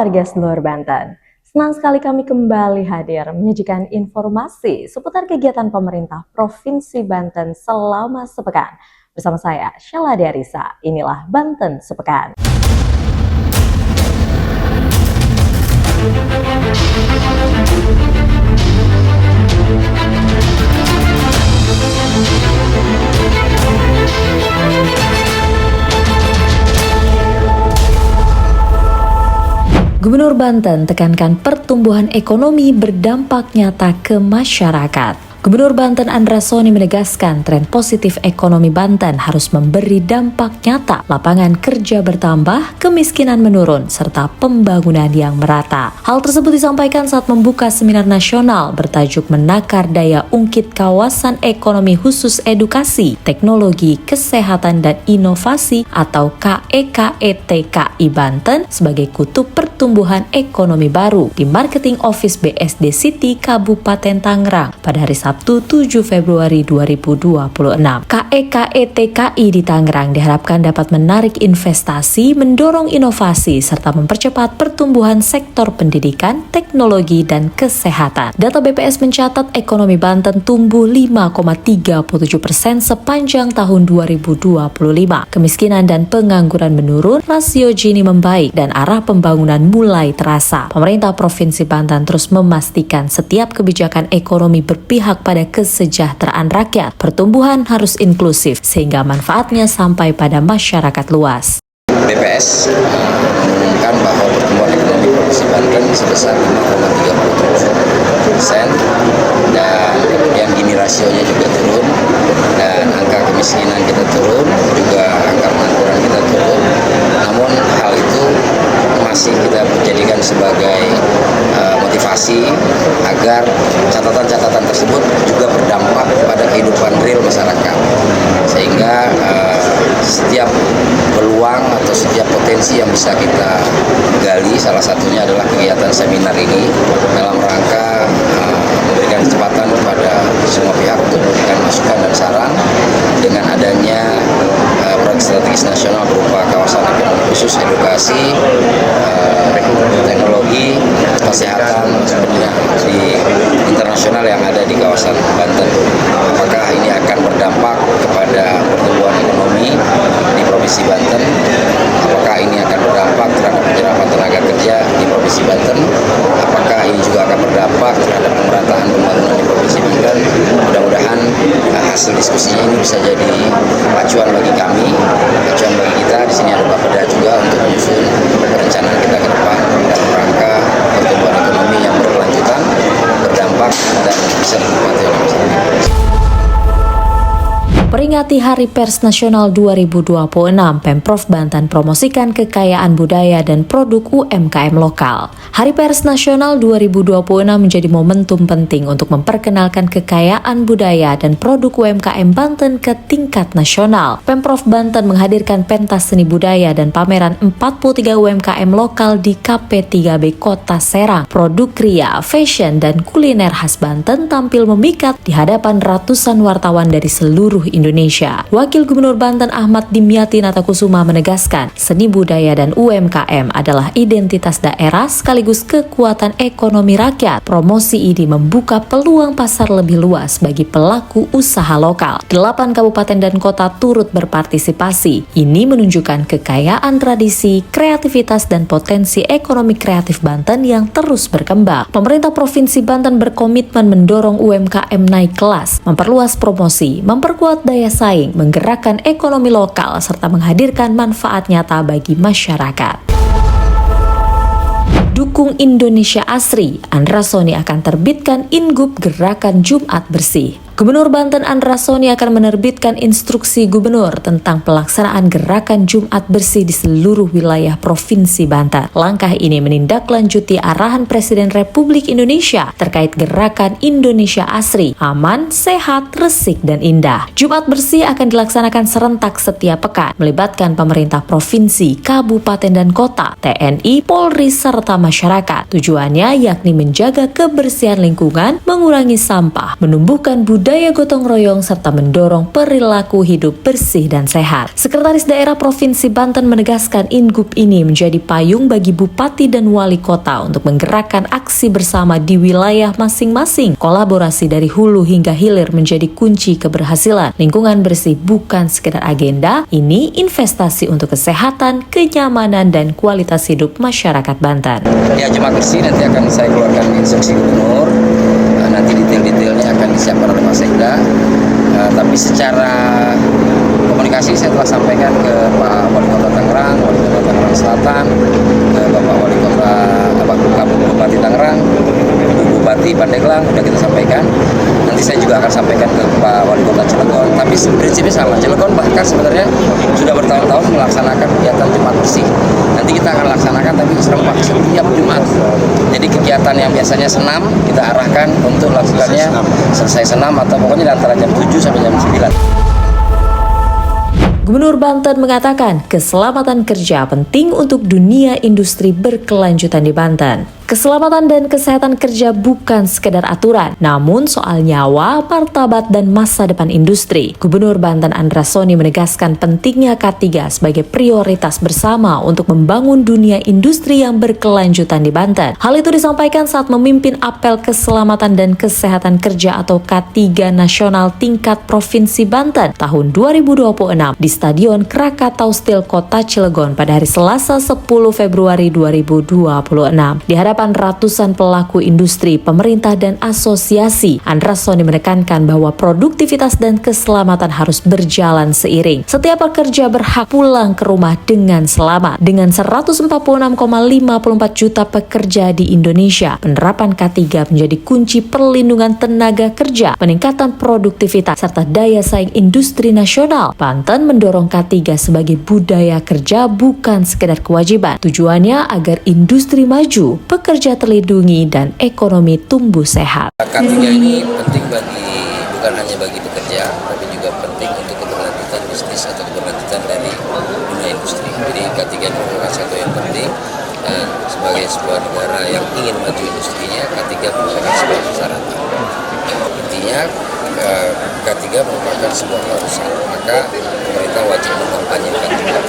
warga seluruh Banten. Senang sekali kami kembali hadir menyajikan informasi seputar kegiatan pemerintah Provinsi Banten selama sepekan. Bersama saya, Sheila Diarisa. Inilah Banten Sepekan. Gubernur Banten tekankan pertumbuhan ekonomi berdampak nyata ke masyarakat. Gubernur Banten Andras Soni menegaskan tren positif ekonomi Banten harus memberi dampak nyata, lapangan kerja bertambah, kemiskinan menurun, serta pembangunan yang merata. Hal tersebut disampaikan saat membuka seminar nasional bertajuk Menakar Daya Ungkit Kawasan Ekonomi Khusus Edukasi, Teknologi, Kesehatan, dan Inovasi atau KEKETKI Banten sebagai kutub pertumbuhan ekonomi baru di Marketing Office BSD City Kabupaten Tangerang pada hari Sabtu 7 Februari 2026. KEKETKI di Tangerang diharapkan dapat menarik investasi, mendorong inovasi, serta mempercepat pertumbuhan sektor pendidikan, teknologi, dan kesehatan. Data BPS mencatat ekonomi Banten tumbuh 5,37% sepanjang tahun 2025. Kemiskinan dan pengangguran menurun, rasio Gini membaik, dan arah pembangunan mulai terasa. Pemerintah Provinsi Banten terus memastikan setiap kebijakan ekonomi berpihak pada kesejahteraan rakyat. Pertumbuhan harus inklusif sehingga manfaatnya sampai pada masyarakat luas. BPS mengumumkan bahwa pertumbuhan ekonomi Provinsi Banten sebesar 5,37% dan kemudian Gini rasionya juga turun dan angka kemiskinan kita turun, juga angka pengangguran kita turun. Namun hal itu masih kita jadikan sebagai motivasi agar catatan-catatan tersebut juga berdampak pada kehidupan real masyarakat, sehingga setiap peluang atau setiap potensi yang bisa kita gali, salah satunya adalah kegiatan seminar ini dalam rangka memberikan kesempatan kepada semua pihak untuk memberikan masukan dan saran dengan adanya proyek strategis nasional berupa kawasan ekonomi khusus, edukasi, teknologi, kesehatan di internasional yang ada di kawasan Banten. Apakah ini akan berdampak kepada pertumbuhan ekonomi di Provinsi Banten? Apakah ini akan berdampak terhadap penyerapan tenaga kerja di Provinsi Banten? Apakah ini juga akan berdampak terhadap pemerataan pembangunan di Provinsi Banten? Mudah-mudahan hasil diskusinya ini bisa jadi acuan bagi kami, acuan bagi kita. Di sini ada Bapeda juga untuk menyusun perencanaan kita ke depan dalam rangka pertumbuhan ekonomi yang berkelanjutan, berdampak, dan bisa dinikmati oleh masyarakat. Peringati Hari Pers Nasional 2026, Pemprov Banten promosikan kekayaan budaya dan produk UMKM lokal. Hari Pers Nasional 2026 menjadi momentum penting untuk memperkenalkan kekayaan budaya dan produk UMKM Banten ke tingkat nasional. Pemprov Banten menghadirkan pentas seni budaya dan pameran 43 UMKM lokal di KP3B Kota Serang. Produk kria, fashion, dan kuliner khas Banten tampil memikat di hadapan ratusan wartawan dari seluruh Indonesia. Wakil Gubernur Banten Ahmad Dimyati Natakusuma menegaskan, seni budaya dan UMKM adalah identitas daerah sekaligus kekuatan ekonomi rakyat. Promosi ini membuka peluang pasar lebih luas bagi pelaku usaha lokal. 8 kabupaten dan kota turut berpartisipasi. Ini menunjukkan kekayaan tradisi, kreativitas, dan potensi ekonomi kreatif Banten yang terus berkembang. Pemerintah Provinsi Banten berkomitmen mendorong UMKM naik kelas, memperluas promosi, memperkuat daya saing, menggerakkan ekonomi lokal, serta menghadirkan manfaat nyata bagi masyarakat. Dukung Indonesia Asri, Andras Soni akan terbitkan Ingub Gerakan Jumat Bersih. Gubernur Banten Andras Soni akan menerbitkan instruksi gubernur tentang pelaksanaan gerakan Jumat Bersih di seluruh wilayah Provinsi Banten. Langkah ini menindaklanjuti arahan Presiden Republik Indonesia terkait gerakan Indonesia Asri, aman, sehat, resik, dan indah. Jumat Bersih akan dilaksanakan serentak setiap pekan, melibatkan pemerintah provinsi, kabupaten, dan kota, TNI, Polri, serta masyarakat. Tujuannya yakni menjaga kebersihan lingkungan, mengurangi sampah, menumbuhkan budaya budaya gotong royong serta mendorong perilaku hidup bersih dan sehat. Sekretaris Daerah Provinsi Banten menegaskan Ingup ini menjadi payung bagi bupati dan wali kota untuk menggerakkan aksi bersama di wilayah masing-masing. Kolaborasi dari hulu hingga hilir menjadi kunci keberhasilan. Lingkungan bersih bukan sekedar agenda, ini investasi untuk kesehatan, kenyamanan, dan kualitas hidup masyarakat Banten. Ya, Jemaat bersih nanti akan saya keluarkan instruksi gubernur. Nanti detail-detailnya akan disiapkan oleh Pak Sekda. Tapi secara komunikasi saya telah sampaikan ke Pak Wali Kota Tangerang, Wali Kota Tangerang Selatan, ke Bapak Wali Kota Bupati Tangerang, Ibu Bupati Pandeglang, sudah kita sampaikan. Nanti saya juga akan sampaikan ke Pak Wali Kota Cilegon. Tapi prinsipnya sama. Cilegon bahkan sebenarnya sudah bertahun-tahun melaksanakan kegiatan Jumat bersih. Nanti kita akan laksanakan tapi serempak setiap Jumat. Jadi kegiatan yang biasanya senam kita arahkan untuk lakukannya selesai senam atau pokoknya antara jam 7 sampai jam 9. Gubernur Banten mengatakan keselamatan kerja penting untuk dunia industri berkelanjutan di Banten. Keselamatan dan kesehatan kerja bukan sekedar aturan, namun soal nyawa, martabat, dan masa depan industri. Gubernur Banten Andras Soni menegaskan pentingnya K3 sebagai prioritas bersama untuk membangun dunia industri yang berkelanjutan di Banten. Hal itu disampaikan saat memimpin apel keselamatan dan kesehatan kerja atau K3 nasional tingkat Provinsi Banten tahun 2026 di Stadion Krakatau Steel Kota Cilegon pada hari Selasa 10 Februari 2026. Di hadapan ratusan pelaku industri, pemerintah, dan asosiasi, Andras Soni menekankan bahwa produktivitas dan keselamatan harus berjalan seiring. Setiap pekerja berhak pulang ke rumah dengan selamat. Dengan 146,54 juta pekerja di Indonesia, penerapan K3 menjadi kunci perlindungan tenaga kerja, peningkatan produktivitas, serta daya saing industri nasional. Banten mendorong K3 sebagai budaya kerja bukan sekedar kewajiban. Tujuannya agar industri maju, pekerja terlindungi, dan ekonomi tumbuh sehat. K3 ini penting bukan hanya bagi pekerja, tapi juga penting untuk keberlanjutan bisnis atau keberlanjutan dari dunia industri. Jadi K3 ini merupakan satu yang penting, dan sebagai sebuah negara yang ingin maju industrinya, K3 merupakan sebuah persyaratan. Intinya K3 merupakan sebuah keharusan, maka pemerintah wajib mengampanyekan juga.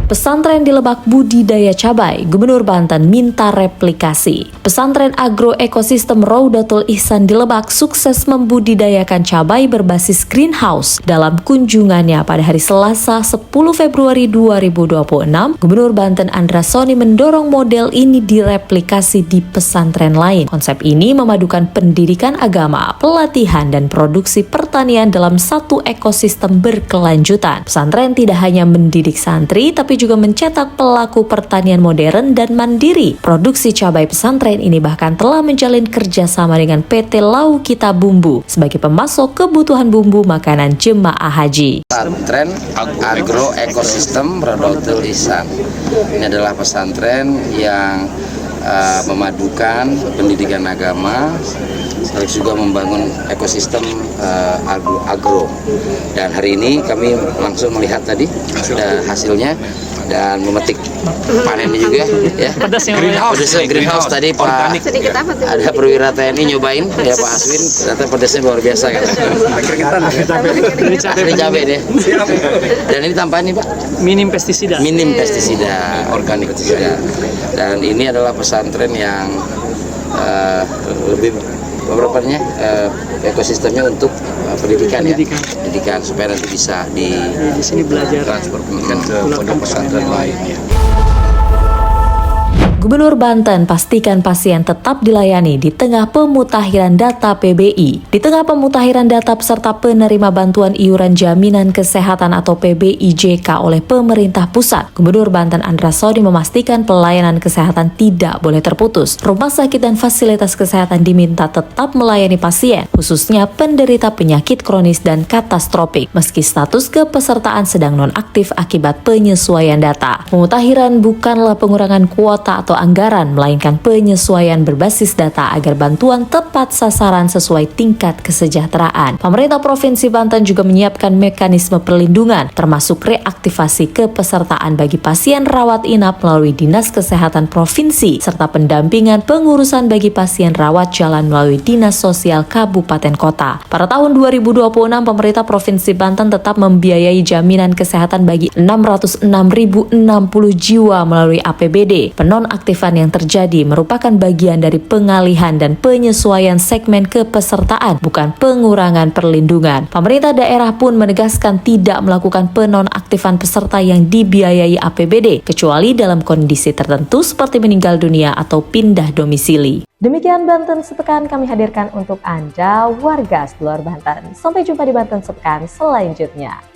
Pesantren di Lebak budidaya cabai, Gubernur Banten minta replikasi. Pesantren agroekosistem Raudatul Ihsan di Lebak sukses membudidayakan cabai berbasis greenhouse. Dalam kunjungannya pada hari Selasa 10 Februari 2026, Gubernur Banten Andras Soni mendorong model ini direplikasi di pesantren lain. Konsep ini memadukan pendidikan agama, pelatihan, dan produksi pertanian dalam satu ekosistem berkelanjutan. Pesantren tidak hanya mendidik santri, tapi juga mencetak pelaku pertanian modern dan mandiri. Produksi cabai pesantren ini bahkan telah menjalin kerjasama dengan PT Lau Kita Bumbu sebagai pemasok kebutuhan bumbu makanan jemaah haji. Pesantren agroekosistem Raudatul Ihsan. Ini adalah pesantren yang memadukan pendidikan agama, sekaligus juga membangun ekosistem agro. Dan hari ini kami langsung melihat tadi sudah hasilnya dan memetik panennya juga ya. Greenhouse tadi Pak, ada perwira TNI nyobain ya Pak Aswin, ternyata pedasnya luar biasa kan. Asli cabai deh. Dan ini tambahan nih Pak, minim pestisida, organik pestisida. Dan ini adalah pesantren yang lebih ekosistemnya untuk pendidikan supaya nanti bisa di sini belajar transfer pendidikan ke pondok pesantren lain ya. Gubernur Banten pastikan pasien tetap dilayani di tengah pemutahiran data PBI. Di tengah pemutahiran data peserta penerima bantuan iuran jaminan kesehatan atau PBIJK oleh pemerintah pusat, Gubernur Banten Andras Soni memastikan pelayanan kesehatan tidak boleh terputus. Rumah sakit dan fasilitas kesehatan diminta tetap melayani pasien, khususnya penderita penyakit kronis dan katastropik, meski status kepesertaan sedang nonaktif akibat penyesuaian data. Pemutahiran bukanlah pengurangan kuota atau atau anggaran, melainkan penyesuaian berbasis data agar bantuan tepat sasaran sesuai tingkat kesejahteraan. Pemerintah Provinsi Banten juga menyiapkan mekanisme perlindungan, termasuk reaktivasi kepesertaan bagi pasien rawat inap melalui Dinas Kesehatan Provinsi, serta pendampingan pengurusan bagi pasien rawat jalan melalui Dinas Sosial Kabupaten Kota. Pada tahun 2026, pemerintah Provinsi Banten tetap membiayai jaminan kesehatan bagi 606.060 jiwa melalui APBD. Penonaktifan yang terjadi merupakan bagian dari pengalihan dan penyesuaian segmen kepesertaan, bukan pengurangan perlindungan. Pemerintah daerah pun menegaskan tidak melakukan penonaktifan peserta yang dibiayai APBD, kecuali dalam kondisi tertentu seperti meninggal dunia atau pindah domisili. Demikian Banten Sepekan kami hadirkan untuk Anda, warga seluruh Banten. Sampai jumpa di Banten Sepekan selanjutnya.